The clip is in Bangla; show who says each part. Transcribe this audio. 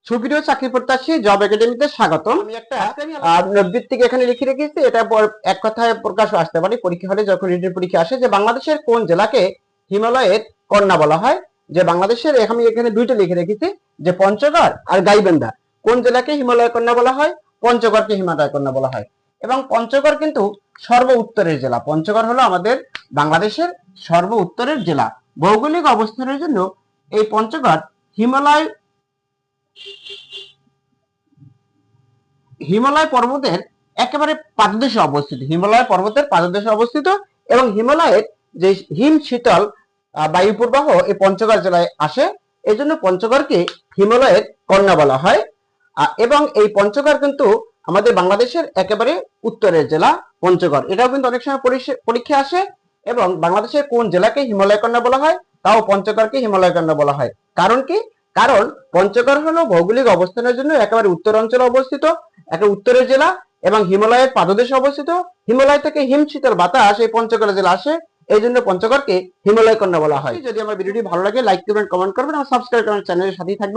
Speaker 1: সুপ্রিয় চাকরি প্রত্যাশী জব একাডেমিতে স্বাগতম। আমি একটা ভিত্তিক এখানে লিখে রেখেছি, এটা এক কথায় প্রকাশ আসতে পারে পরীক্ষা হলে, যখন রিটেন পরীক্ষা আসে, যে বাংলাদেশের কোন জেলাকে হিমালয়ের কন্যা বলা হয়। যে বাংলাদেশের, আমি এখানে দুইটা লিখে রেখেছি, যে পঞ্চগড় আর গাইবান্ধা, কোন জেলাকে হিমালয় কন্যা বলা হয়? পঞ্চগড়কে হিমালয় কন্যা বলা হয়। এবং পঞ্চগড় কিন্তু সর্ব উত্তরের জেলা। পঞ্চগড় হলো আমাদের বাংলাদেশের সর্ব উত্তরের জেলা। ভৌগোলিক অবস্থানের জন্য এই পঞ্চগড় হিমালয় পর্বতের একেবারে পাদদেশে অবস্থিত। হিমালয় পর্বতের পাদদেশে অবস্থিত এবং হিমালয়ের যে হিম শীতল বায়ু প্রবাহ এই পঞ্চগড় জেলায় আসে, এই জন্য পঞ্চগড়কে হিমালয়ের কন্যা বলা হয়। এবং এই পঞ্চগড় কিন্তু আমাদের বাংলাদেশের একেবারে উত্তরের জেলা পঞ্চগড়। এটাও কিন্তু অনেক সময় পরীক্ষা আসে। এবং বাংলাদেশের কোন জেলাকে হিমালয় কন্যা বলা হয়? তাও পঞ্চগড়কে হিমালয় কন্যা বলা হয়। কারণ কি? কারণ পঞ্চগড় হলো ভৌগোলিক অবস্থানের জন্য একেবারে উত্তর অঞ্চলে অবস্থিত, একটা উত্তরের জেলা এবং হিমালয়ের পাদদেশে অবস্থিত। হিমালয় থেকে হিম শীতল বাতাস এই পঞ্চগড় জেলা আসে, এই জন্য পঞ্চগড়কে হিমালয় কন্যা বলা হয়। যদি আমার ভিডিওটি ভালো লাগে, লাইক করবেন, কমেন্ট করবেন এবং সাবস্ক্রাইব করবেন, চ্যানেলের সাথেই থাকবেন।